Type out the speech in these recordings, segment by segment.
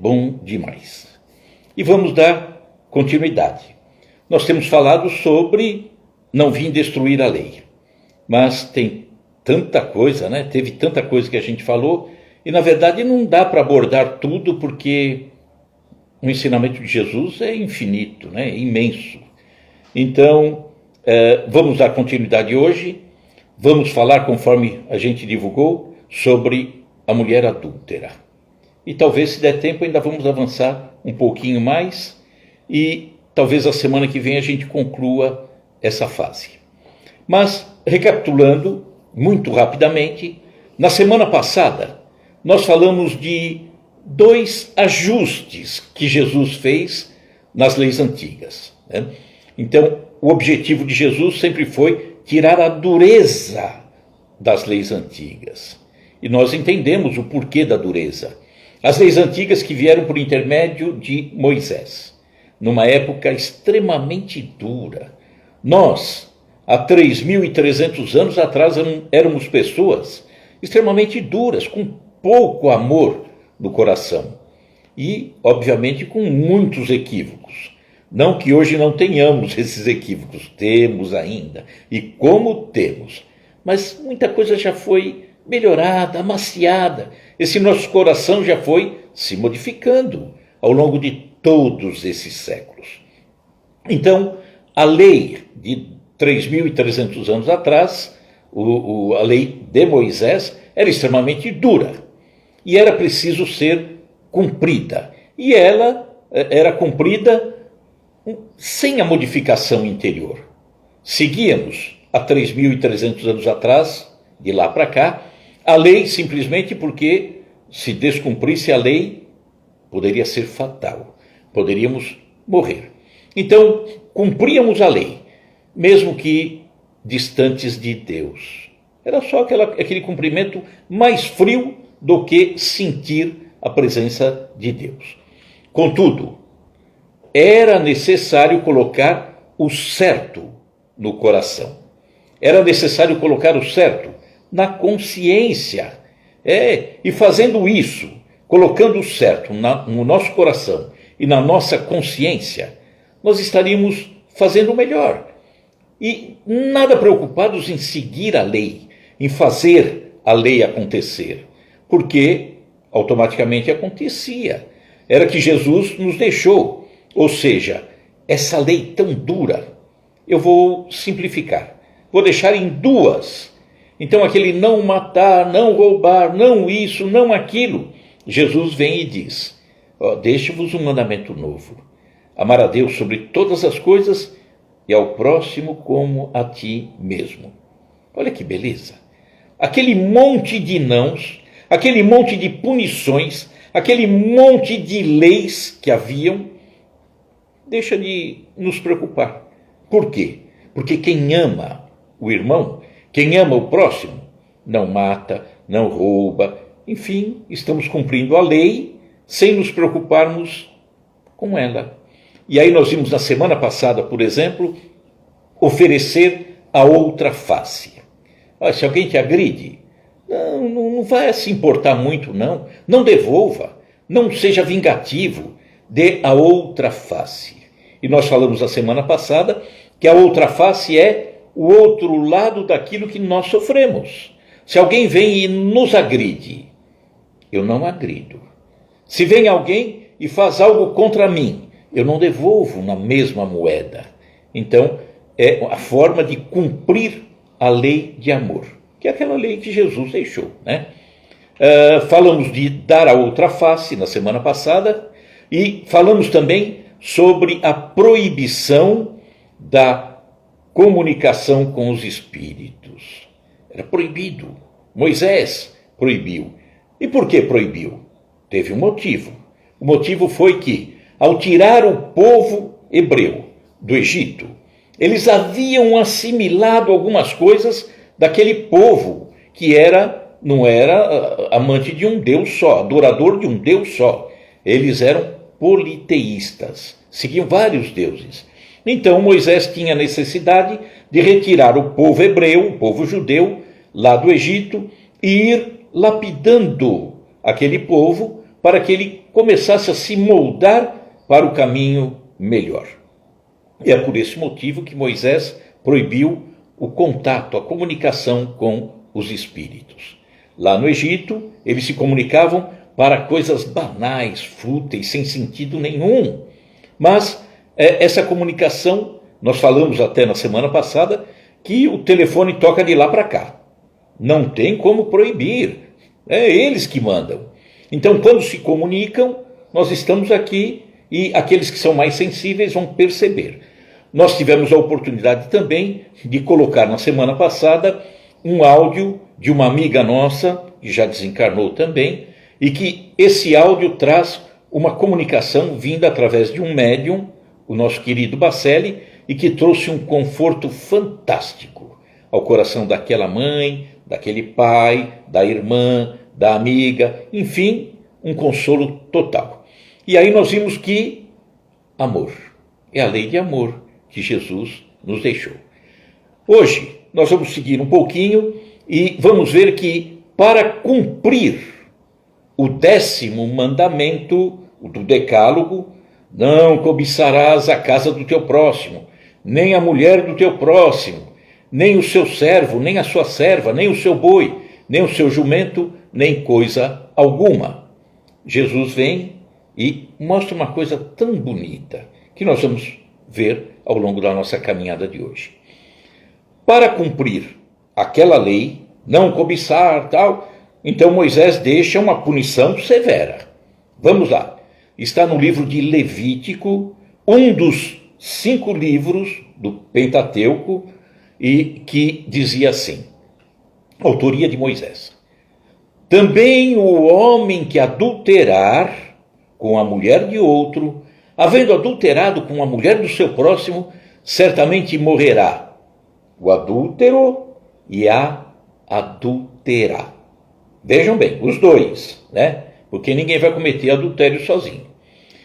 bom demais. E vamos dar continuidade. Nós temos falado sobre não vim destruir a lei, mas tem tanta coisa, né? Teve tanta coisa que a gente falou, e na verdade não dá para abordar tudo, porque o ensinamento de Jesus é infinito, né? É imenso. Então, vamos dar continuidade hoje, vamos falar, conforme a gente divulgou, sobre a mulher adúltera. E talvez, se der tempo, ainda vamos avançar um pouquinho mais, e talvez a semana que vem a gente conclua essa fase. Mas, recapitulando muito rapidamente, na semana passada nós falamos de 2 ajustes que Jesus fez nas leis antigas, né? Então, o objetivo de Jesus sempre foi tirar a dureza das leis antigas. E nós entendemos o porquê da dureza. As leis antigas que vieram por intermédio de Moisés, numa época extremamente dura. Nós, há 3.300 anos atrás, éramos pessoas extremamente duras, com pouco amor no coração. E, obviamente, com muitos equívocos. Não que hoje não tenhamos esses equívocos, temos ainda, e como temos. Mas muita coisa já foi melhorada, amaciada. Esse nosso coração já foi se modificando ao longo de todos esses séculos. Então, a lei de 3.300 anos atrás, a lei de Moisés, era extremamente dura e era preciso ser cumprida. E ela era cumprida sem a modificação interior. Seguíamos, há 3.300 anos atrás, de lá para cá, a lei simplesmente porque, se descumprisse a lei, poderia ser fatal. Poderíamos morrer. Então, cumpríamos a lei, mesmo que distantes de Deus. Era só aquele cumprimento mais frio do que sentir a presença de Deus. Contudo, era necessário colocar o certo no coração. Era necessário colocar o certo na consciência. E fazendo isso, colocando o certo no nosso coração e na nossa consciência, nós estaríamos fazendo o melhor. E nada preocupados em seguir a lei, em fazer a lei acontecer, porque automaticamente acontecia. Era que Jesus nos deixou. Ou seja, essa lei tão dura, eu vou simplificar. Vou deixar em 2. Então, aquele não matar, não roubar, não isso, não aquilo. Jesus vem e diz, deixo-vos um mandamento novo. Amar a Deus sobre todas as coisas e ao próximo como a ti mesmo. Olha que beleza. Aquele monte de nãos, aquele monte de punições, aquele monte de leis que haviam, deixa de nos preocupar. Por quê? Porque quem ama o irmão, quem ama o próximo, não mata, não rouba, enfim, estamos cumprindo a lei sem nos preocuparmos com ela. E aí nós vimos na semana passada, por exemplo, oferecer a outra face. Se alguém te agride, não vai se importar muito, não. Não devolva, não seja vingativo, dê a outra face. E nós falamos na semana passada que a outra face é o outro lado daquilo que nós sofremos. Se alguém vem e nos agride, eu não agrido. Se vem alguém e faz algo contra mim, eu não devolvo na mesma moeda. Então, é a forma de cumprir a lei de amor, que é aquela lei que Jesus deixou, né? Falamos de dar a outra face na semana passada e falamos também sobre a proibição da comunicação com os espíritos. Era proibido. Moisés proibiu. E por que proibiu? Teve um motivo. O motivo foi que, ao tirar o povo hebreu do Egito, eles haviam assimilado algumas coisas daquele povo que não era amante de um Deus só, adorador de um Deus só. Eles eram politeístas, seguiam vários deuses. Então Moisés tinha necessidade de retirar o povo hebreu, o povo judeu, lá do Egito, e ir lapidando aquele povo para que ele começasse a se moldar para o caminho melhor. E é por esse motivo que Moisés proibiu o contato, a comunicação com os espíritos. Lá no Egito, eles se comunicavam para coisas banais, fúteis, sem sentido nenhum. Mas essa comunicação, nós falamos até na semana passada, que o telefone toca de lá para cá. Não tem como proibir. É eles que mandam. Então, quando se comunicam, nós estamos aqui e aqueles que são mais sensíveis vão perceber. Nós tivemos a oportunidade também de colocar na semana passada um áudio de uma amiga nossa, que já desencarnou também, e que esse áudio traz uma comunicação vinda através de um médium, o nosso querido Bacelli, e que trouxe um conforto fantástico ao coração daquela mãe, daquele pai, da irmã, da amiga, enfim, um consolo total. E aí nós vimos que amor, é a lei de amor que Jesus nos deixou. Hoje nós vamos seguir um pouquinho e vamos ver que para cumprir o 10º mandamento do Decálogo, não cobiçarás a casa do teu próximo, nem a mulher do teu próximo, nem o seu servo, nem a sua serva, nem o seu boi, nem o seu jumento, nem coisa alguma. Jesus vem e mostra uma coisa tão bonita que nós vamos ver ao longo da nossa caminhada de hoje. Para cumprir aquela lei, não cobiçar, tal, então Moisés deixa uma punição severa. Vamos lá. Está no livro de Levítico, um dos 5 livros do Pentateuco, e que dizia assim, autoria de Moisés: também o homem que adulterar com a mulher de outro, havendo adulterado com a mulher do seu próximo, certamente morrerá o adúltero e a adúltera. Vejam bem, os dois, né? Porque ninguém vai cometer adultério sozinho.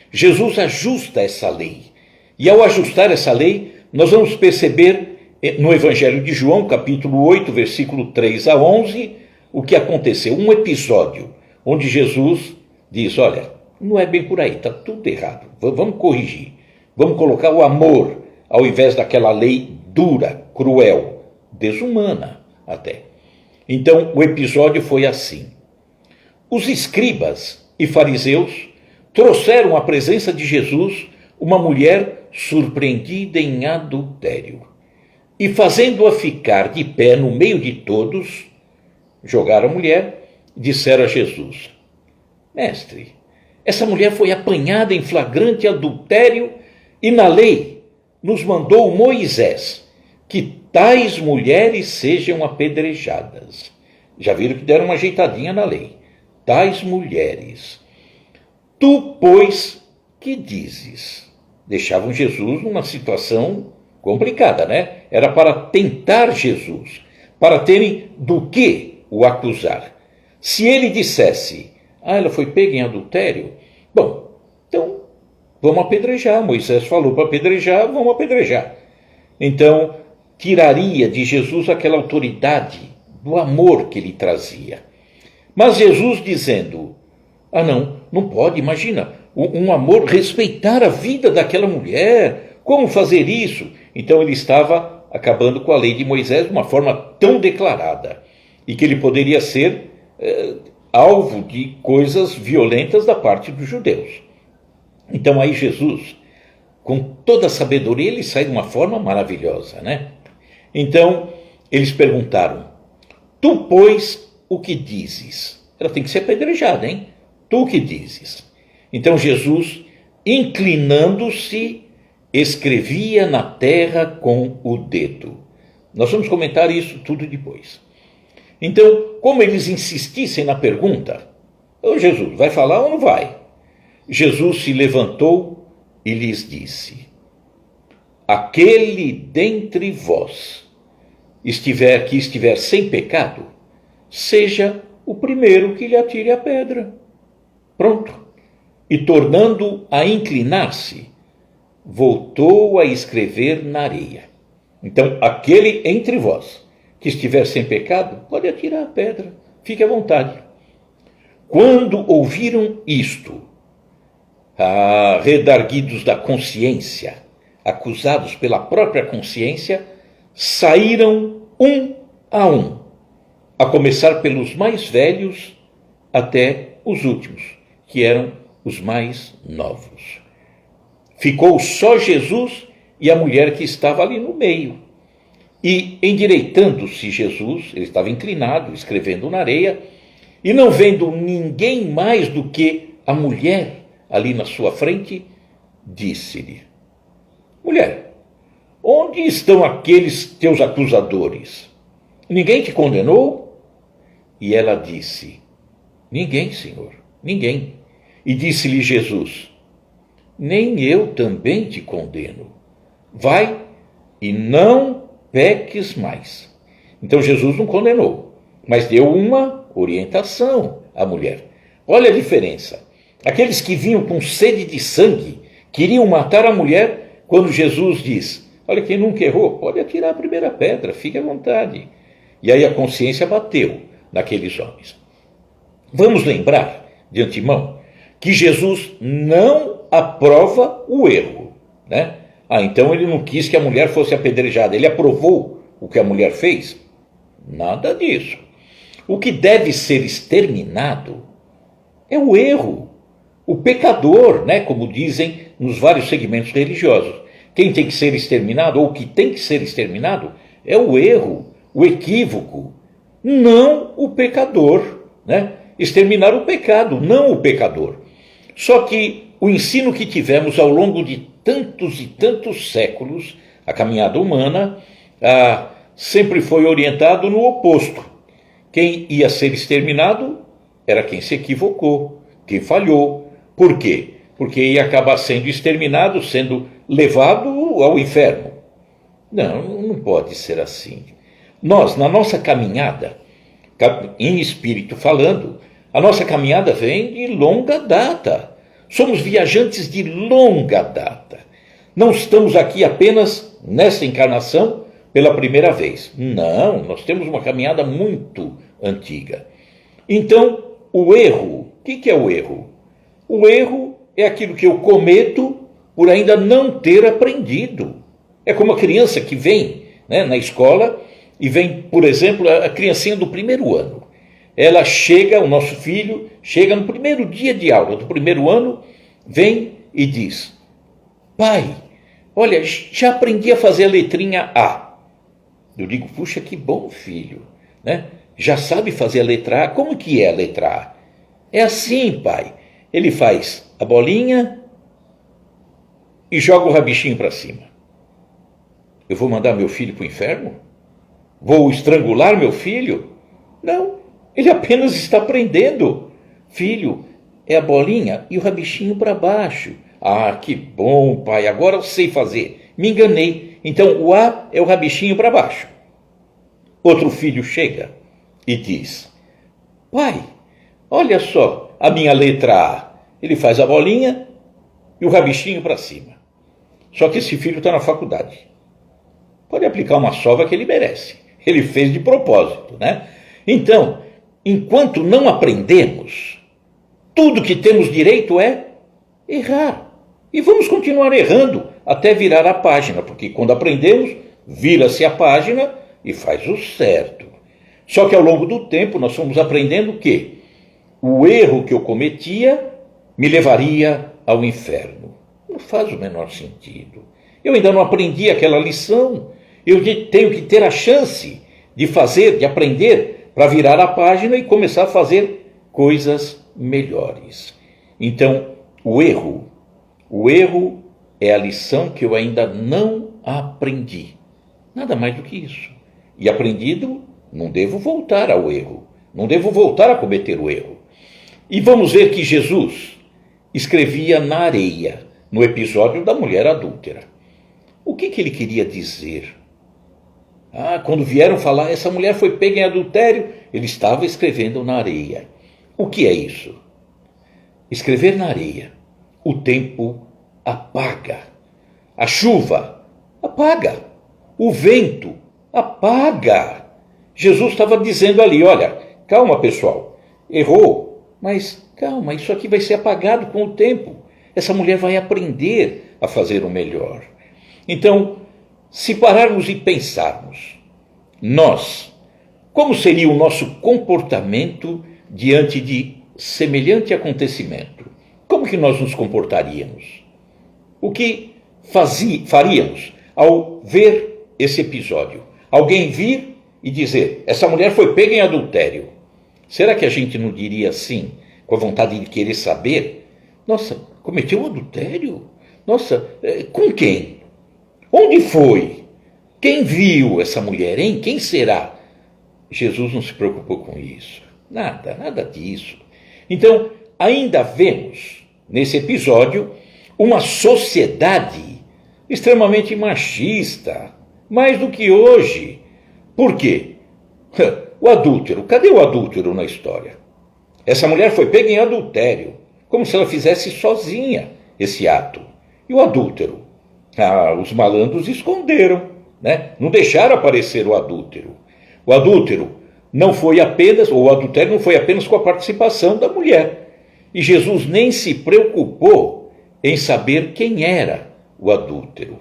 Jesus ajusta essa lei. E ao ajustar essa lei, nós vamos perceber no Evangelho de João, capítulo 8, versículo 3 a 11, o que aconteceu. Um episódio onde Jesus diz, olha, não é bem por aí, está tudo errado. Vamos corrigir. Vamos colocar o amor ao invés daquela lei dura, cruel, desumana até. Então, o episódio foi assim. Os escribas e fariseus trouxeram à presença de Jesus uma mulher surpreendida em adultério. E fazendo-a ficar de pé no meio de todos, jogaram a mulher, disseram a Jesus, mestre, essa mulher foi apanhada em flagrante adultério e na lei nos mandou Moisés que tais mulheres sejam apedrejadas. Já viram que deram uma ajeitadinha na lei. Tais mulheres. Tu, pois, que dizes? Deixavam Jesus numa situação complicada, né? Era para tentar Jesus, para terem do que o acusar. Se ele dissesse, ela foi pega em adultério, bom, então vamos apedrejar. Moisés falou para apedrejar, vamos apedrejar. Então, tiraria de Jesus aquela autoridade do amor que ele trazia. Mas Jesus dizendo, não pode, imagina, um amor, respeitar a vida daquela mulher, como fazer isso? Então ele estava acabando com a lei de Moisés de uma forma tão declarada, e que ele poderia ser alvo de coisas violentas da parte dos judeus. Então aí Jesus, com toda a sabedoria, ele sai de uma forma maravilhosa, né? Então eles perguntaram, tu, pois, o que dizes? Ela tem que ser apedrejada, hein? Tu que dizes? Então Jesus, inclinando-se, escrevia na terra com o dedo. Nós vamos comentar isso tudo depois. Então, como eles insistissem na pergunta, Jesus, vai falar ou não vai? Jesus se levantou e lhes disse, aquele dentre vós estiver sem pecado, seja o primeiro que lhe atire a pedra. Pronto. E tornando a inclinar-se, voltou a escrever na areia. Então, aquele entre vós que estiver sem pecado, pode atirar a pedra. Fique à vontade. Quando ouviram isto, redarguidos da consciência, acusados pela própria consciência, saíram um, a começar pelos mais velhos até os últimos, que eram os mais novos. Ficou só Jesus e a mulher que estava ali no meio. E, endireitando-se Jesus, ele estava inclinado, escrevendo na areia, e não vendo ninguém mais do que a mulher ali na sua frente, disse-lhe: mulher, onde estão aqueles teus acusadores? Ninguém te condenou? E ela disse: ninguém, Senhor, ninguém. E disse-lhe Jesus: nem eu também te condeno. Vai e não peques mais. Então Jesus não condenou, mas deu uma orientação à mulher. Olha a diferença. Aqueles que vinham com sede de sangue queriam matar a mulher, quando Jesus diz: olha, quem nunca errou, pode atirar a primeira pedra, fique à vontade. E aí a consciência bateu naqueles homens. Vamos lembrar, de antemão, que Jesus não aprova o erro, né? Então ele não quis que a mulher fosse apedrejada, ele aprovou o que a mulher fez? Nada disso. O que deve ser exterminado é o erro, o pecador, né? Como dizem nos vários segmentos religiosos. Quem tem que ser exterminado, ou o que tem que ser exterminado, é o erro, o equívoco, não o pecador, né? Exterminar o pecado, não o pecador. Só que o ensino que tivemos ao longo de tantos e tantos séculos, a caminhada humana, sempre foi orientado no oposto. Quem ia ser exterminado era quem se equivocou, quem falhou. Por quê? Porque ia acabar sendo exterminado, sendo levado ao inferno. Não pode ser assim. Nós, na nossa caminhada, em espírito falando, a nossa caminhada vem de longa data. Somos viajantes de longa data. Não estamos aqui apenas nessa encarnação pela primeira vez. Não, nós temos uma caminhada muito antiga. Então, o erro, o que é o erro? O erro é aquilo que eu cometo por ainda não ter aprendido. É como a criança que vem, né, na escola e vem, por exemplo, a criancinha do primeiro ano. Ela chega, o nosso filho, chega no primeiro dia de aula do primeiro ano, vem e diz: pai, olha, já aprendi a fazer a letrinha A. Eu digo: puxa, que bom, filho, né? Já sabe fazer a letra A? Como que é a letra A? É assim, pai. Ele faz a bolinha e joga o rabichinho para cima. Eu vou mandar meu filho para o inferno? Vou estrangular meu filho? Não. Ele apenas está aprendendo. Filho, é a bolinha e o rabichinho para baixo. Ah, que bom, pai, agora eu sei fazer. Me enganei. Então o A é o rabichinho para baixo. Outro filho chega e diz: pai, olha só a minha letra A. Ele faz a bolinha e o rabichinho para cima. Só que esse filho está na faculdade. Pode aplicar uma sova que ele merece. Ele fez de propósito, né? Então, enquanto não aprendemos, tudo que temos direito é errar. E vamos continuar errando até virar a página, porque quando aprendemos, vira-se a página e faz o certo. Só que ao longo do tempo nós fomos aprendendo que o erro que eu cometia me levaria ao inferno. Não faz o menor sentido. Eu ainda não aprendi aquela lição. Eu tenho que ter a chance de fazer, de aprender, para virar a página e começar a fazer coisas melhores. Então, o erro é a lição que eu ainda não aprendi. Nada mais do que isso. E aprendido, não devo voltar ao erro. Não devo voltar a cometer o erro. E vamos ver que Jesus escrevia na areia, no episódio da mulher adúltera. O que ele queria dizer? Quando vieram falar, essa mulher foi pega em adultério, ele estava escrevendo na areia. O que é isso? Escrever na areia. O tempo apaga. A chuva apaga. O vento apaga. Jesus estava dizendo ali: olha, calma pessoal, errou, Mas calma, isso aqui vai ser apagado com o tempo. Essa mulher vai aprender a fazer o melhor. Então, se pararmos e pensarmos, nós, como seria o nosso comportamento diante de semelhante acontecimento? Como que nós nos comportaríamos? O que faríamos ao ver esse episódio? Alguém vir e dizer, essa mulher foi pega em adultério. Será que a gente não diria assim, com a vontade de querer saber? Nossa, cometeu um adultério? Nossa, com quem? Onde foi? Quem viu essa mulher, hein? Quem será? Jesus não se preocupou com isso. Nada disso. Então, ainda vemos, nesse episódio, uma sociedade extremamente machista, mais do que hoje. Por quê? O adúltero, cadê o adúltero na história? Essa mulher foi pega em adultério, como se ela fizesse sozinha esse ato. E o adúltero? Os malandros esconderam, né? Não deixaram aparecer o adúltero. O adúltero não foi apenas, ou o adultério não foi apenas com a participação da mulher. E Jesus nem se preocupou em saber quem era o adúltero.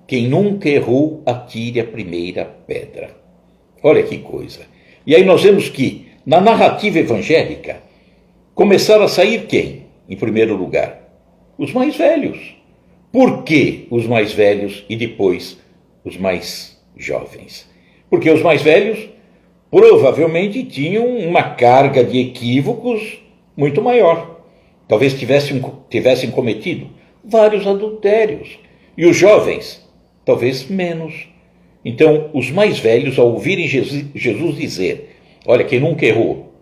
Quem nunca errou, atire a primeira pedra. Olha que coisa. E aí nós vemos que, na narrativa evangélica, começaram a sair quem, em primeiro lugar? Os mais velhos. Por que os mais velhos e depois os mais jovens? Porque os mais velhos provavelmente tinham uma carga de equívocos muito maior. Talvez tivessem cometido vários adultérios. E os jovens, talvez menos. Então, os mais velhos, ao ouvirem Jesus dizer, olha, quem nunca errou,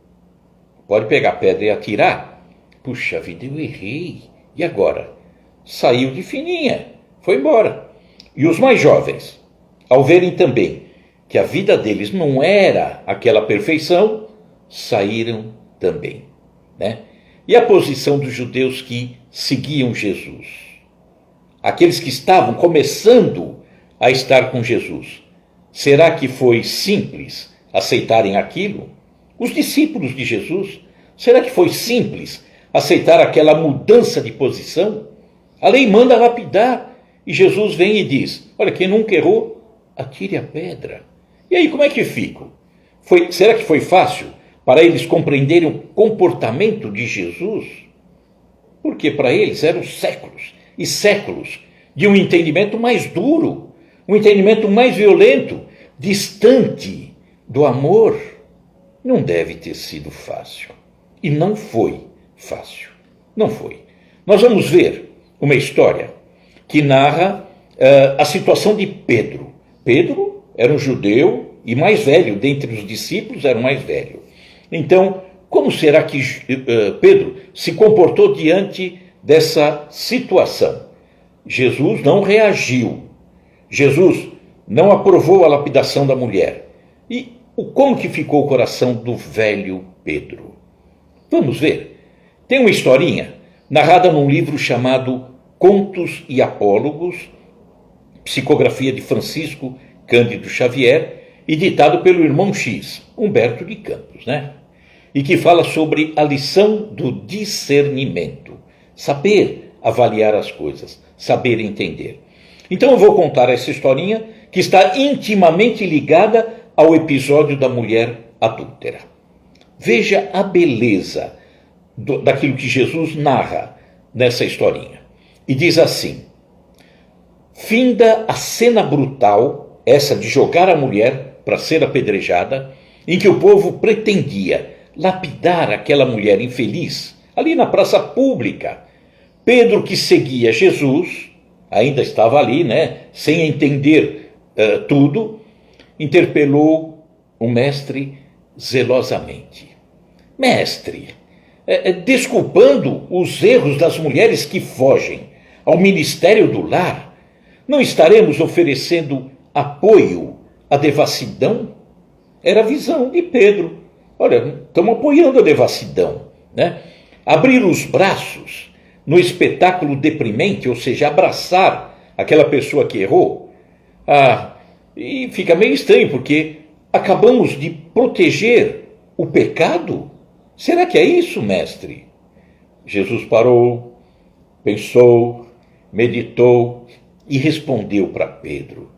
pode pegar a pedra e atirar. Puxa vida, eu errei. E agora? Saiu de fininha, foi embora. E os mais jovens, ao verem também que a vida deles não era aquela perfeição, saíram também, né? E a posição dos judeus que seguiam Jesus? Aqueles que estavam começando a estar com Jesus. Será que foi simples aceitarem aquilo? Os discípulos de Jesus, será que foi simples aceitar aquela mudança de posição? A lei manda lapidar e Jesus vem e diz, olha, quem nunca errou, atire a pedra. E aí como é que ficam? Será que foi fácil para eles compreenderem o comportamento de Jesus? Porque para eles eram séculos e séculos de um entendimento mais duro, um entendimento mais violento, distante do amor. Não deve ter sido fácil. E não foi fácil. Não foi. Nós vamos ver uma história que narra a situação de Pedro. Pedro era um judeu e mais velho, dentre os discípulos era o mais velho. Então, como será que Pedro se comportou diante dessa situação? Jesus não reagiu. Jesus não aprovou a lapidação da mulher. E como que ficou o coração do velho Pedro? Vamos ver. Tem uma historinha narrada num livro chamado Contos e Apólogos, psicografia de Francisco Cândido Xavier e ditado pelo irmão X, Humberto de Campos, né? E que fala sobre a lição do discernimento, saber avaliar as coisas, saber entender. Então eu vou contar essa historinha que está intimamente ligada ao episódio da mulher adúltera. Veja a beleza daquilo que Jesus narra nessa historinha. E diz assim, finda a cena brutal, essa de jogar a mulher para ser apedrejada, em que o povo pretendia lapidar aquela mulher infeliz, ali na praça pública. Pedro, que seguia Jesus, ainda estava ali, né, sem entender tudo, interpelou o mestre zelosamente. Mestre, desculpando os erros das mulheres que fogem ao ministério do lar, não estaremos oferecendo apoio à devassidão? Era a visão de Pedro. Olha, estamos apoiando a devassidão, né? Abrir os braços no espetáculo deprimente, ou seja, abraçar aquela pessoa que errou. E fica meio estranho, porque acabamos de proteger o pecado. Será que é isso, mestre? Jesus parou, pensou, meditou e respondeu para Pedro: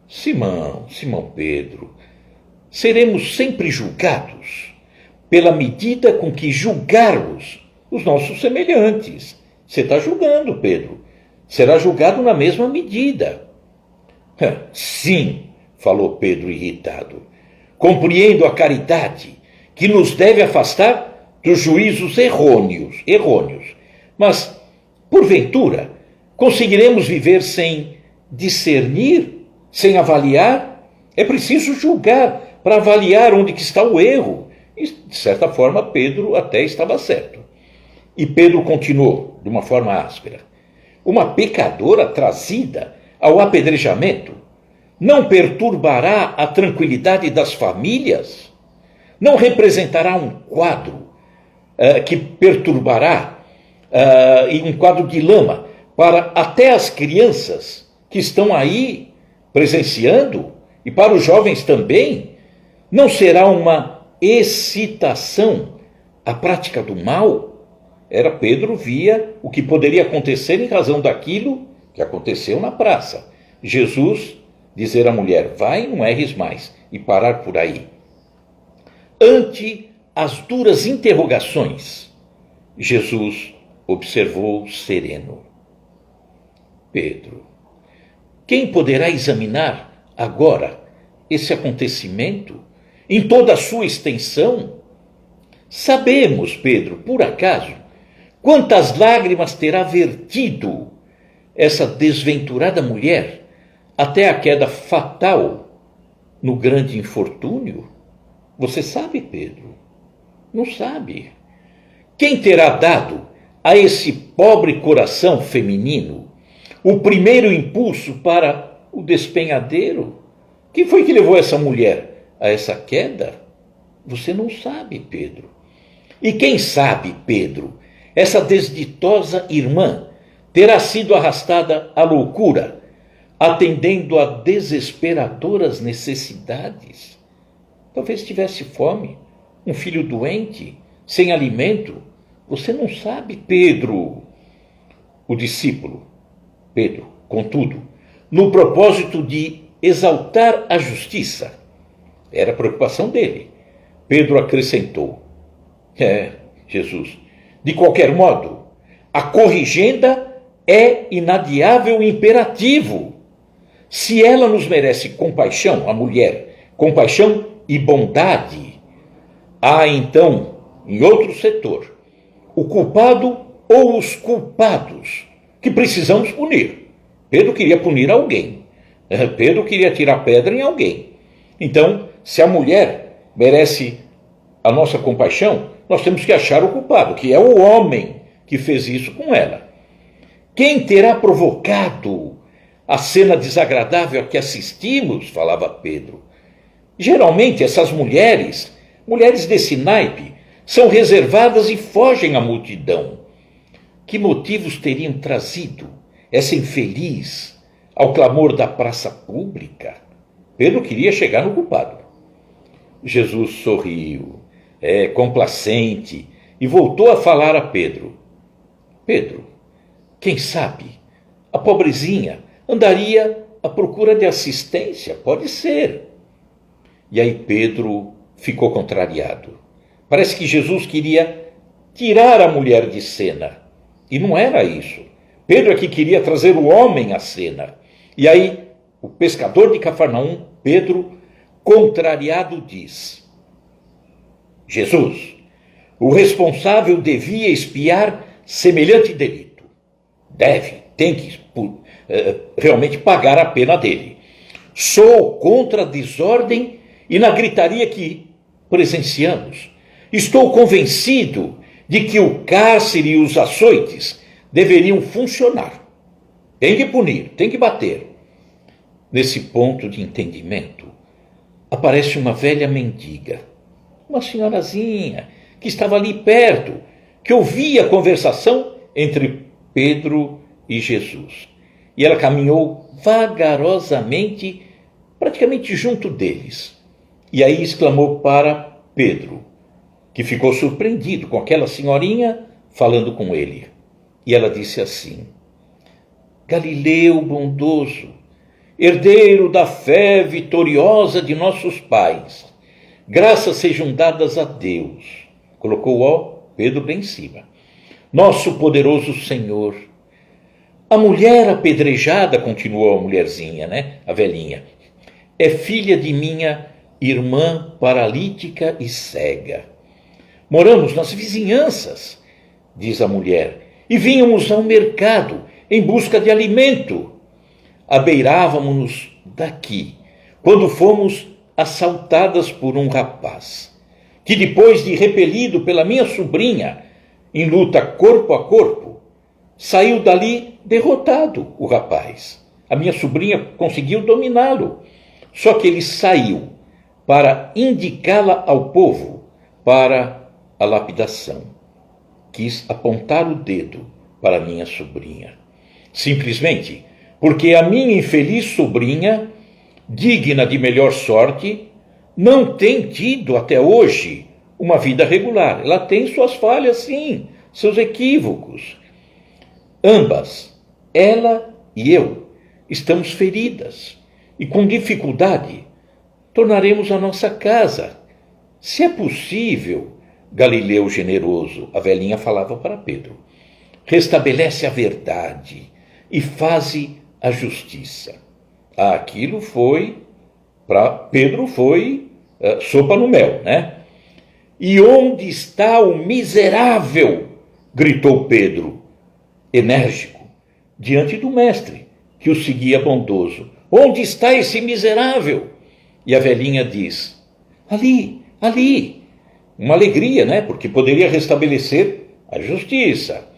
Simão, Simão Pedro, seremos sempre julgados pela medida com que julgarmos os nossos semelhantes. Você está julgando, Pedro. Será julgado na mesma medida. Sim, falou Pedro irritado. Compreendo a caridade que nos deve afastar dos juízos errôneos. Mas, porventura, conseguiremos viver sem discernir, sem avaliar? É preciso julgar para avaliar onde que está o erro. E, de certa forma, Pedro até estava certo. E Pedro continuou, de uma forma áspera: uma pecadora trazida ao apedrejamento não perturbará a tranquilidade das famílias? Não representará um quadro que perturbará, e um quadro de lama para até as crianças que estão aí presenciando, e para os jovens também? Não será uma excitação à prática do mal? Pedro via o que poderia acontecer em razão daquilo que aconteceu na praça. Jesus dizer à mulher: vai, não erres mais, e parar por aí. Ante as duras interrogações, Jesus observou sereno: Pedro, quem poderá examinar agora esse acontecimento em toda a sua extensão? Sabemos, Pedro, por acaso, quantas lágrimas terá vertido essa desventurada mulher até a queda fatal no grande infortúnio? Você sabe, Pedro? Não sabe. Quem terá dado a esse pobre coração feminino o primeiro impulso para o despenhadeiro? Quem foi que levou essa mulher a essa queda? Você não sabe, Pedro. E quem sabe, Pedro, essa desditosa irmã terá sido arrastada à loucura, atendendo a desesperadoras necessidades? Talvez tivesse fome, um filho doente, sem alimento. Você não sabe, Pedro. O discípulo, Pedro, contudo, no propósito de exaltar a justiça, era a preocupação dele, Pedro acrescentou: Jesus, de qualquer modo, a corrigenda é inadiável imperativo. Se ela nos merece compaixão, a mulher, compaixão e bondade, há então, em outro setor, o culpado ou os culpados que precisamos punir. Pedro queria punir alguém. Pedro queria tirar pedra em alguém. Então, se a mulher merece a nossa compaixão, nós temos que achar o culpado, que é o homem que fez isso com ela. Quem terá provocado a cena desagradável a que assistimos? Falava Pedro. Geralmente essas mulheres desse naipe, são reservadas e fogem à multidão. Que motivos teriam trazido essa infeliz ao clamor da praça pública? Pedro queria chegar no culpado. Jesus sorriu, complacente, e voltou a falar a Pedro: Pedro, quem sabe a pobrezinha andaria à procura de assistência? Pode ser. E aí Pedro ficou contrariado. Parece que Jesus queria tirar a mulher de cena. E não era isso. Pedro é que queria trazer o homem à cena. E aí o pescador de Cafarnaum, Pedro, contrariado, diz: Jesus, o responsável devia expiar semelhante delito. Tem que realmente pagar a pena dele. Sou contra a desordem e na gritaria que presenciamos. Estou convencido de que o cárcere e os açoites deveriam funcionar. Tem que punir, tem que bater. Nesse ponto de entendimento, aparece uma velha mendiga, uma senhorazinha que estava ali perto, que ouvia a conversação entre Pedro e Jesus. E ela caminhou vagarosamente, praticamente junto deles. E aí exclamou para Pedro, que ficou surpreendido com aquela senhorinha falando com ele. E ela disse assim: Galileu bondoso, herdeiro da fé vitoriosa de nossos pais, graças sejam dadas a Deus. Colocou Pedro bem em cima. Nosso poderoso Senhor. A mulher apedrejada, continuou a mulherzinha, né? A velhinha, é filha de minha irmã paralítica e cega. Moramos nas vizinhanças, diz a mulher, e vínhamos ao mercado em busca de alimento. Abeirávamos-nos daqui, quando fomos assaltadas por um rapaz, que depois de repelido pela minha sobrinha, em luta corpo a corpo, saiu dali derrotado o rapaz. A minha sobrinha conseguiu dominá-lo, só que ele saiu para indicá-la ao povo para a lapidação. Quis apontar o dedo para minha sobrinha, simplesmente porque a minha infeliz sobrinha, digna de melhor sorte, não tem tido até hoje uma vida regular. Ela tem suas falhas, sim, seus equívocos. Ambas, ela e eu, estamos feridas e com dificuldade tornaremos a nossa casa. Se é possível, Galileu generoso, a velhinha falava para Pedro, restabelece a verdade e faze a justiça. Aquilo foi, para Pedro foi sopa no mel, né? E onde está o miserável? Gritou Pedro, enérgico, diante do mestre, que o seguia bondoso. Onde está esse miserável? E a velhinha diz, ali, ali. Uma alegria, né? Porque poderia restabelecer a justiça.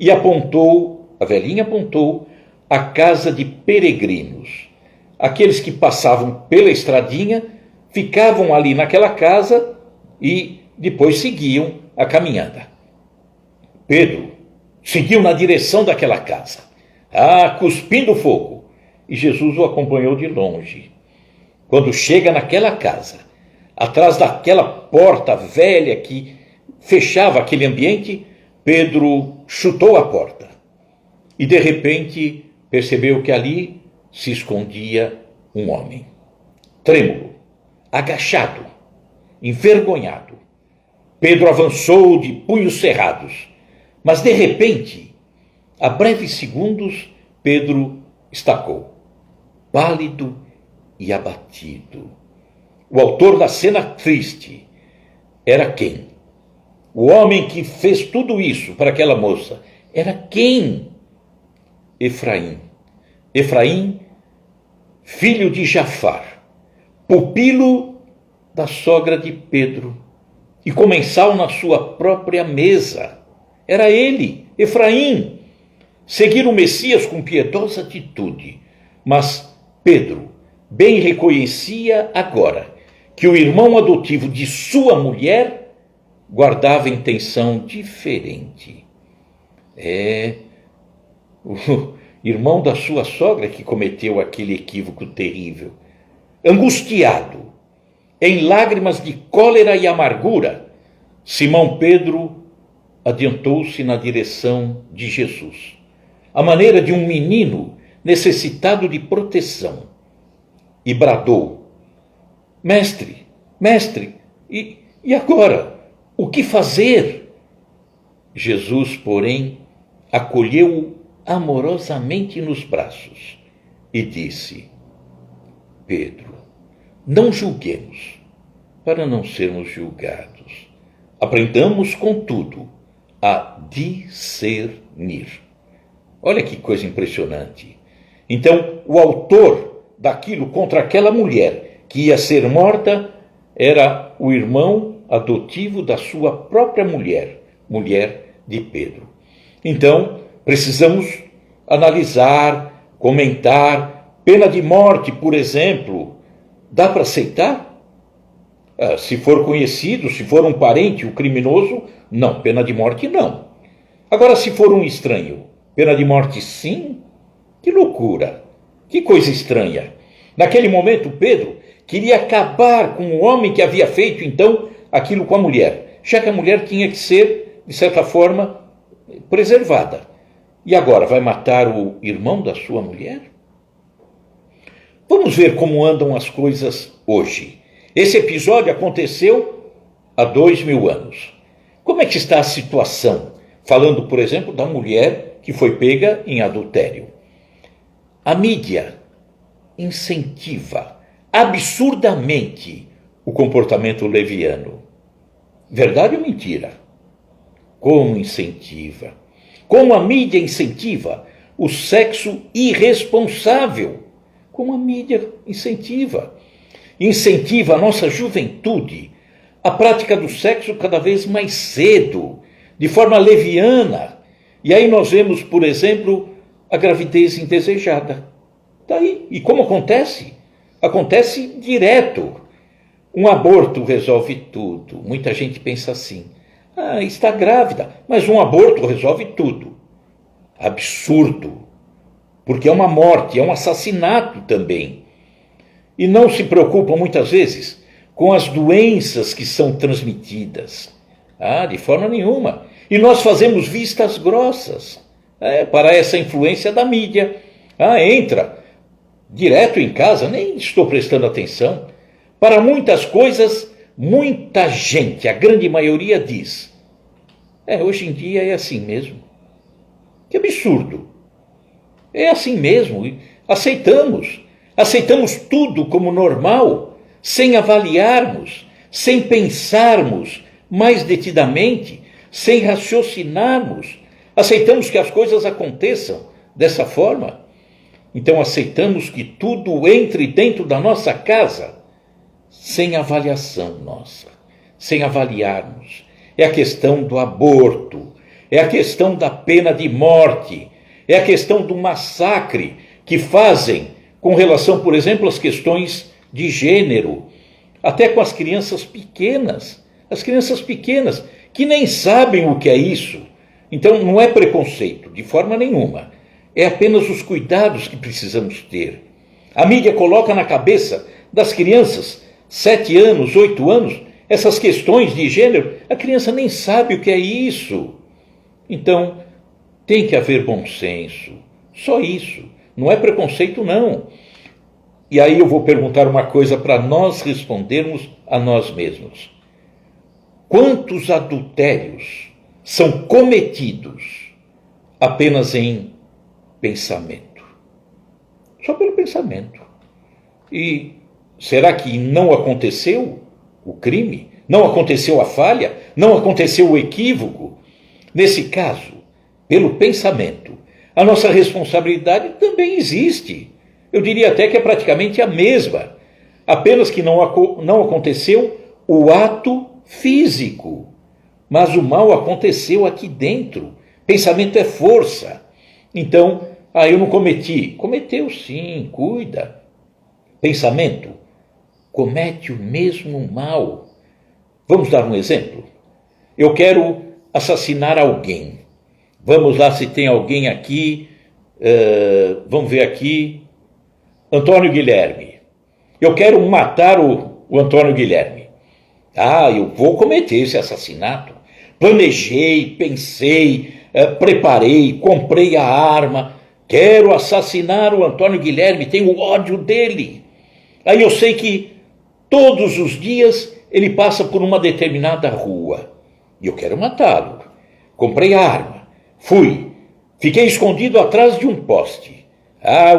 E a velhinha apontou a casa de peregrinos. Aqueles que passavam pela estradinha, ficavam ali naquela casa e depois seguiam a caminhada. Pedro seguiu na direção daquela casa, cuspindo fogo, e Jesus o acompanhou de longe. Quando chega naquela casa, atrás daquela porta velha que fechava aquele ambiente, Pedro chutou a porta e de repente percebeu que ali se escondia um homem, trêmulo, agachado, envergonhado. Pedro avançou de punhos cerrados, mas de repente, a breves segundos, Pedro estacou, pálido e abatido. O autor da cena triste era quem? O homem que fez tudo isso para aquela moça era quem? Efraim. Efraim, filho de Jafar, pupilo da sogra de Pedro e comensal na sua própria mesa. Era ele, Efraim. Seguir o Messias com piedosa atitude, mas Pedro bem reconhecia agora que o irmão adotivo de sua mulher guardava intenção diferente. O irmão da sua sogra que cometeu aquele equívoco terrível. Angustiado, em lágrimas de cólera e amargura, Simão Pedro adiantou-se na direção de Jesus, à maneira de um menino necessitado de proteção, e bradou, mestre, mestre, e agora, o que fazer? Jesus, porém, acolheu-o amorosamente nos braços e disse, Pedro, não julguemos, para não sermos julgados. Aprendamos, contudo, a discernir. Olha que coisa impressionante. Então, o autor daquilo contra aquela mulher que ia ser morta era o irmão adotivo da sua própria mulher, mulher de Pedro. Então, precisamos analisar, comentar, pena de morte, por exemplo, dá para aceitar? Se for conhecido, se for um parente, o criminoso, não, pena de morte não. Agora, se for um estranho, pena de morte sim? Que loucura, que coisa estranha. Naquele momento, Pedro queria acabar com o homem que havia feito, então, aquilo com a mulher. já que a mulher tinha que ser, de certa forma, preservada. E agora, vai matar o irmão da sua mulher? Vamos ver como andam as coisas hoje. Esse episódio aconteceu há 2000 anos. Como é que está a situação? Falando, por exemplo, da mulher que foi pega em adultério. A mídia incentiva absurdamente o comportamento leviano. Verdade ou mentira? Como incentiva? Como a mídia incentiva o sexo irresponsável? Como a mídia incentiva a nossa juventude a prática do sexo cada vez mais cedo, de forma leviana. E aí nós vemos, por exemplo, a gravidez indesejada. Daí, e como acontece? Acontece direto. Um aborto resolve tudo. Muita gente pensa assim: está grávida, mas um aborto resolve tudo. Absurdo. Porque é uma morte, é um assassinato também. E não se preocupam muitas vezes com as doenças que são transmitidas. De forma nenhuma. E nós fazemos vistas grossas para essa influência da mídia. Entra direto em casa, nem estou prestando atenção. Para muitas coisas, muita gente, a grande maioria diz: hoje em dia é assim mesmo. Que absurdo. É assim mesmo. Aceitamos tudo como normal, sem avaliarmos, sem pensarmos mais detidamente, sem raciocinarmos. Aceitamos que as coisas aconteçam dessa forma. Então aceitamos que tudo entre dentro da nossa casa, sem avaliação nossa, sem avaliarmos. É a questão do aborto, é a questão da pena de morte, é a questão do massacre que fazem com relação, por exemplo, às questões de gênero, até com as crianças pequenas que nem sabem o que é isso. Então não é preconceito, de forma nenhuma. É apenas os cuidados que precisamos ter. A mídia coloca na cabeça das crianças, 7 anos, 8 anos, essas questões de gênero. A criança nem sabe o que é isso. Então, tem que haver bom senso. Só isso. Não é preconceito, não. E aí eu vou perguntar uma coisa para nós respondermos a nós mesmos. Quantos adultérios são cometidos apenas em pensamento? Só pelo pensamento. E será que não aconteceu o crime? Não aconteceu a falha? Não aconteceu o equívoco? Nesse caso, pelo pensamento, a nossa responsabilidade também existe. Eu diria até que é praticamente a mesma. Apenas que não aconteceu o ato físico. Mas o mal aconteceu aqui dentro. Pensamento é força. Então, eu não cometi. Cometeu sim, cuida. Pensamento comete o mesmo mal. Vamos dar um exemplo? Eu quero assassinar alguém. Vamos lá se tem alguém aqui. Vamos ver aqui. Antônio Guilherme. Eu quero matar o Antônio Guilherme. Eu vou cometer esse assassinato. Planejei, pensei, preparei, comprei a arma. Quero assassinar o Antônio Guilherme, tenho ódio dele. Aí eu sei que todos os dias ele passa por uma determinada rua. E eu quero matá-lo. Comprei a arma. Fui. Fiquei escondido atrás de um poste.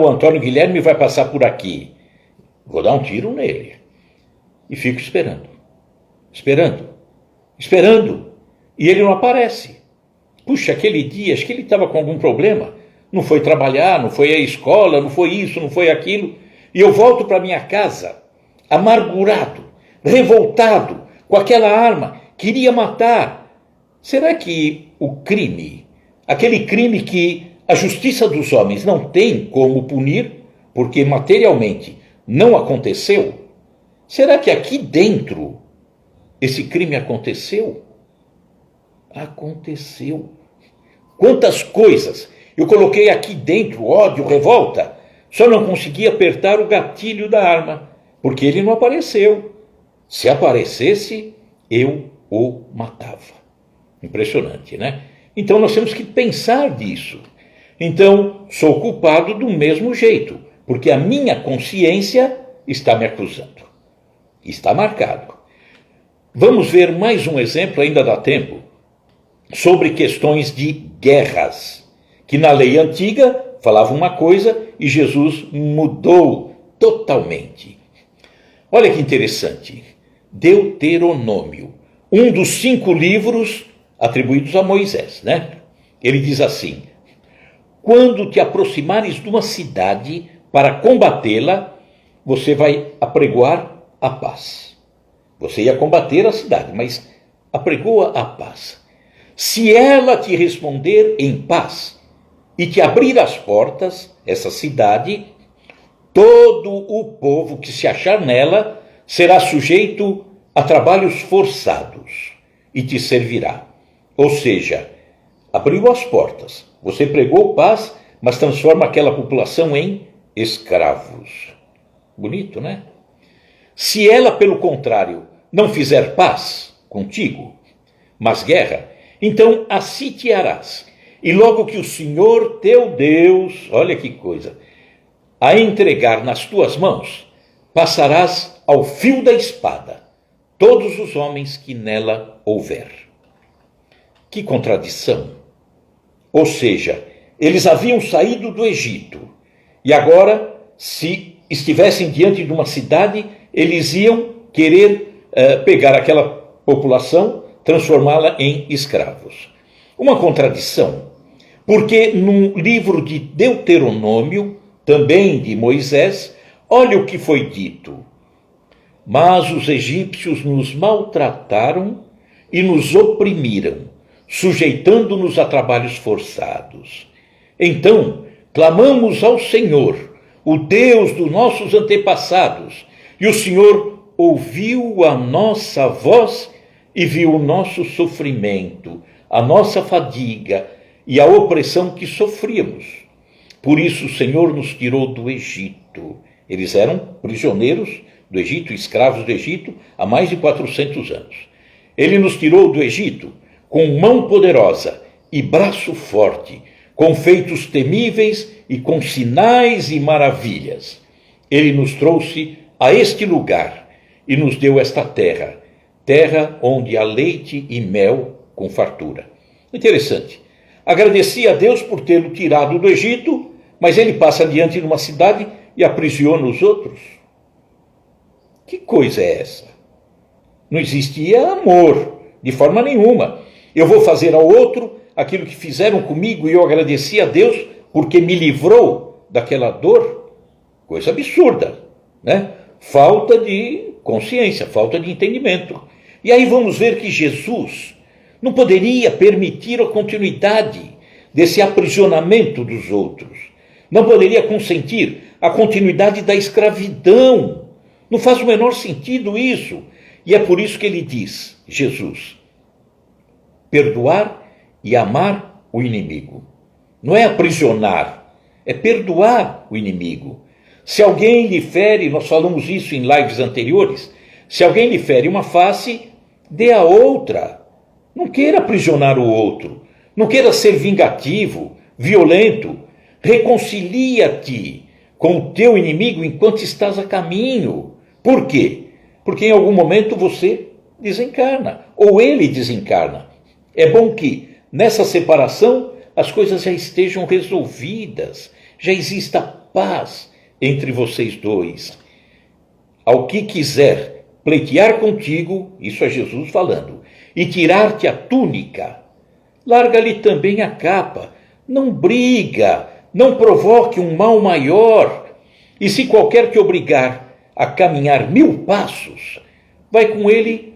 O Antônio Guilherme vai passar por aqui. Vou dar um tiro nele. E fico esperando. E ele não aparece. Puxa, aquele dia, acho que ele estava com algum problema. Não foi trabalhar, não foi à escola, não foi isso, não foi aquilo. E eu volto para minha casa, amargurado, revoltado, com aquela arma, queria matar. Será que o crime, aquele crime que a justiça dos homens não tem como punir, porque materialmente não aconteceu, será que aqui dentro esse crime aconteceu? Aconteceu. Quantas coisas eu coloquei aqui dentro, ódio, revolta, só não consegui apertar o gatilho da arma, porque ele não apareceu. Se aparecesse, eu o matava. Impressionante, né? Então nós temos que pensar nisso. Então, sou culpado do mesmo jeito, porque a minha consciência está me acusando. Está marcado. Vamos ver mais um exemplo, ainda dá tempo, sobre questões de guerras, que na lei antiga falava uma coisa e Jesus mudou totalmente. Olha que interessante. Deuteronômio, um dos 5 livros atribuídos a Moisés, né? Ele diz assim: quando te aproximares de uma cidade para combatê-la, você vai apregoar a paz. Você ia combater a cidade, mas apregoa a paz. Se ela te responder em paz e te abrir as portas, essa cidade, todo o povo que se achar nela será sujeito a trabalhos forçados e te servirá. Ou seja, abriu as portas, você pregou paz, mas transforma aquela população em escravos. Bonito, né? Se ela, pelo contrário, não fizer paz contigo, mas guerra, então a sitiarás. E logo que o Senhor teu Deus, olha que coisa, a entregar nas tuas mãos, passarás ao fio da espada todos os homens que nela houver. Que contradição! Ou seja, eles haviam saído do Egito e agora, se estivessem diante de uma cidade, eles iam querer pegar aquela população, transformá-la em escravos. Uma contradição, porque no livro de Deuteronômio, também de Moisés, olha o que foi dito. Mas os egípcios nos maltrataram e nos oprimiram, sujeitando-nos a trabalhos forçados. Então, clamamos ao Senhor, o Deus dos nossos antepassados, e o Senhor ouviu a nossa voz e viu o nosso sofrimento, a nossa fadiga e a opressão que sofríamos. Por isso o Senhor nos tirou do Egito. Eles eram prisioneiros do Egito, escravos do Egito, há mais de 400 anos. Ele nos tirou do Egito com mão poderosa e braço forte, com feitos temíveis e com sinais e maravilhas. Ele nos trouxe a este lugar e nos deu esta terra, terra onde há leite e mel com fartura. Interessante. Agradeci a Deus por tê-lo tirado do Egito, mas ele passa diante de uma cidade e aprisiona os outros. Que coisa é essa? Não existia amor, de forma nenhuma. Eu vou fazer ao outro aquilo que fizeram comigo e eu agradeci a Deus porque me livrou daquela dor. Coisa absurda, né? Falta de consciência, falta de entendimento. E aí vamos ver que Jesus não poderia permitir a continuidade desse aprisionamento dos outros. Não poderia consentir a continuidade da escravidão. Não faz o menor sentido isso. E é por isso que ele diz, Jesus, perdoar e amar o inimigo. Não é aprisionar, é perdoar o inimigo. Se alguém lhe fere, nós falamos isso em lives anteriores, se alguém lhe fere uma face, dê a outra. Não queira aprisionar o outro, não queira ser vingativo, violento. Reconcilia-te com o teu inimigo enquanto estás a caminho. Por quê? Porque em algum momento você desencarna, ou ele desencarna. É bom que nessa separação as coisas já estejam resolvidas, já exista paz entre vocês dois. Ao que quiser pleitear contigo, isso é Jesus falando, e tirar-te a túnica, larga-lhe também a capa. Não briga, não provoque um mal maior. E se qualquer te obrigar a caminhar 1000 passos, vai com ele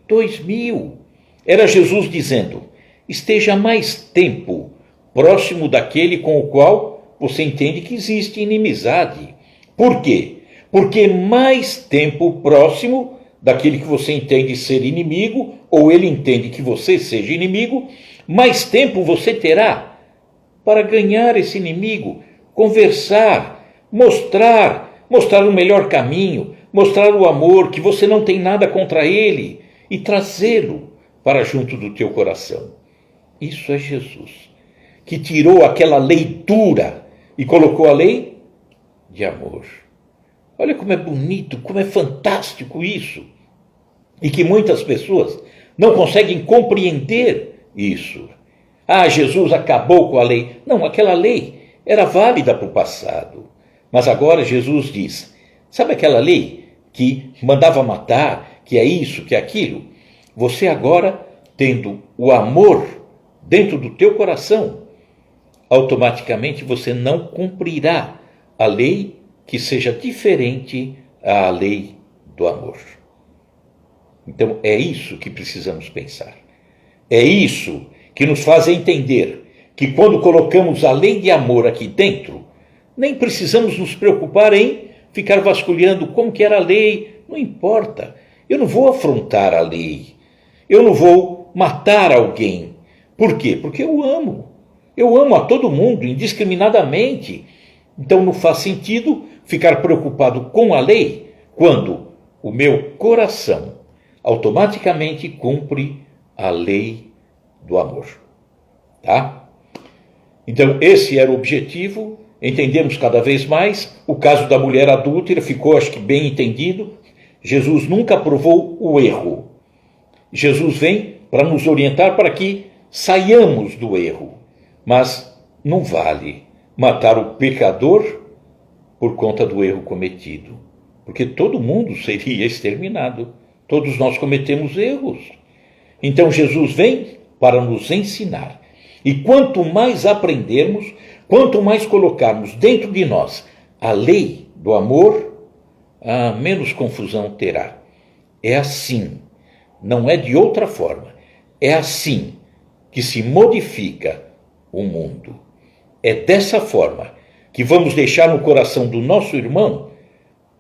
2000. Era Jesus dizendo, esteja mais tempo próximo daquele com o qual você entende que existe inimizade. Por quê? Porque mais tempo próximo daquele que você entende ser inimigo, ou ele entende que você seja inimigo, mais tempo você terá para ganhar esse inimigo, conversar, mostrar o melhor caminho, mostrar o amor, que você não tem nada contra ele, e trazê-lo para junto do teu coração. Isso é Jesus, que tirou aquela lei dura e colocou a lei de amor. Olha como é bonito, como é fantástico isso. E que muitas pessoas não conseguem compreender isso. Ah, Jesus acabou com a lei. Não, aquela lei era válida para o passado. Mas agora Jesus diz, sabe aquela lei que mandava matar, que é isso, que é aquilo? Você agora, tendo o amor dentro do teu coração, automaticamente você não cumprirá a lei que seja diferente à lei do amor. Então é isso que precisamos pensar. É isso que nos faz entender que quando colocamos a lei de amor aqui dentro, nem precisamos nos preocupar em ficar vasculhando como que era a lei. Não importa. Eu não vou afrontar a lei. Eu não vou matar alguém. Por quê? Porque eu amo. Eu amo a todo mundo, indiscriminadamente. Então não faz sentido ficar preocupado com a lei quando o meu coração automaticamente cumpre a lei do amor. Tá? Então esse era o objetivo. Entendemos cada vez mais. O caso da mulher adúltera ficou, acho que, bem entendido. Jesus nunca aprovou o erro. Jesus vem para nos orientar para que saiamos do erro. Mas não vale matar o pecador por conta do erro cometido. Porque todo mundo seria exterminado. Todos nós cometemos erros. Então Jesus vem para nos ensinar. E quanto mais aprendermos, quanto mais colocarmos dentro de nós a lei do amor, menos confusão terá. É assim, não é de outra forma. É assim que se modifica o mundo. É dessa forma que vamos deixar no coração do nosso irmão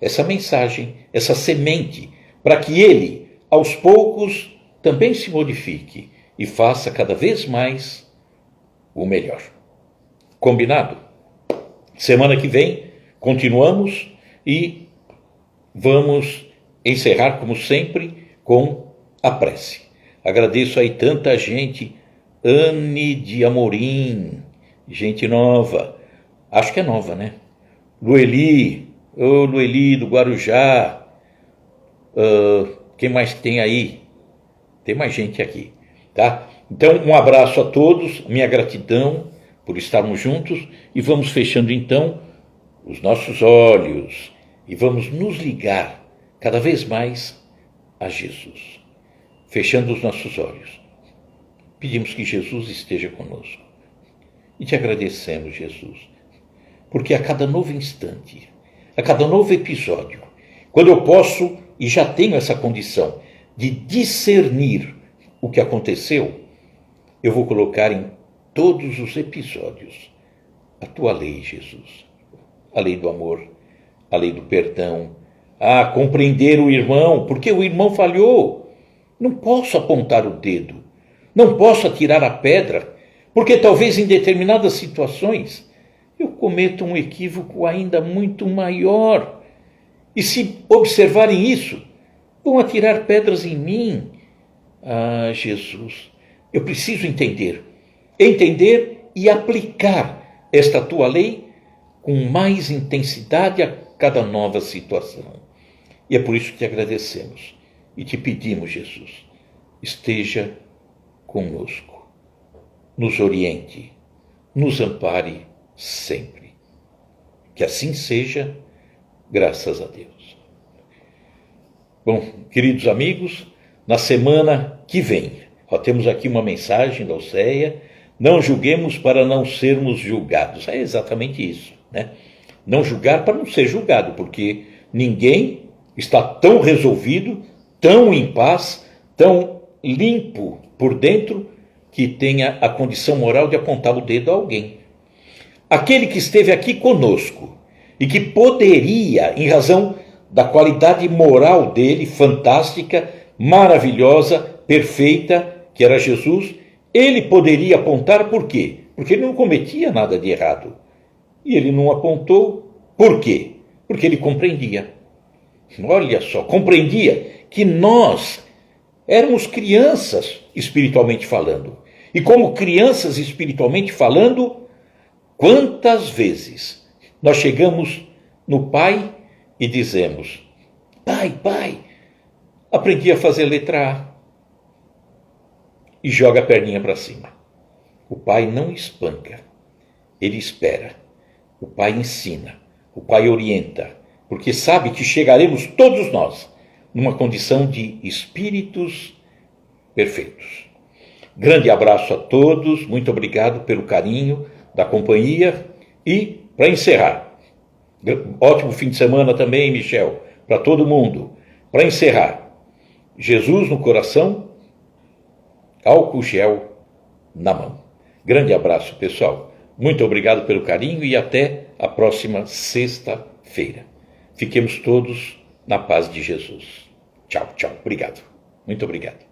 essa mensagem, essa semente, para que ele, aos poucos, também se modifique e faça cada vez mais o melhor. Combinado? Semana que vem continuamos e vamos encerrar, como sempre, com a prece. Agradeço aí tanta gente. Anne de Amorim, gente nova, acho que é nova, né? Lueli, Lueli do Guarujá, quem mais tem aí? Tem mais gente aqui, tá? Então, um abraço a todos, minha gratidão por estarmos juntos e vamos fechando então os nossos olhos e vamos nos ligar cada vez mais a Jesus. Fechando os nossos olhos, pedimos que Jesus esteja conosco e te agradecemos, Jesus, porque a cada novo instante, a cada novo episódio, quando eu posso e já tenho essa condição de discernir o que aconteceu, eu vou colocar em todos os episódios a tua lei, Jesus. A lei do amor, a lei do perdão, compreender o irmão, porque o irmão falhou. Não posso apontar o dedo, não posso atirar a pedra, porque talvez em determinadas situações eu cometa um equívoco ainda muito maior. E se observarem isso, vão atirar pedras em mim. Jesus, eu preciso entender e aplicar esta tua lei com mais intensidade a cada nova situação. E é por isso que te agradecemos e te pedimos, Jesus, esteja conosco, nos oriente, nos ampare sempre. Que assim seja, graças a Deus. Bom, queridos amigos, na semana que vem, temos aqui uma mensagem da Alceia: não julguemos para não sermos julgados. É exatamente isso, né? Não julgar para não ser julgado, porque ninguém está tão resolvido, tão em paz, tão limpo por dentro, que tenha a condição moral de apontar o dedo a alguém. Aquele que esteve aqui conosco e que poderia, em razão da qualidade moral dele, fantástica, maravilhosa, perfeita, que era Jesus, ele poderia apontar por quê? Porque ele não cometia nada de errado. E ele não apontou por quê? Porque ele compreendia. Olha só, compreendia que nós Éramos crianças espiritualmente falando. E como crianças espiritualmente falando, quantas vezes nós chegamos no pai e dizemos: pai, aprendi a fazer letra A. E joga a perninha para cima. O pai não espanca, ele espera. O pai ensina, o pai orienta, porque sabe que chegaremos todos nós numa condição de espíritos perfeitos. Grande abraço a todos, muito obrigado pelo carinho da companhia e, para encerrar, ótimo fim de semana também, Michel, para todo mundo. Para encerrar, Jesus no coração, álcool gel na mão. Grande abraço, pessoal. Muito obrigado pelo carinho e até a próxima sexta-feira. Fiquemos todos na paz de Jesus. Tchau. Obrigado. Muito obrigado.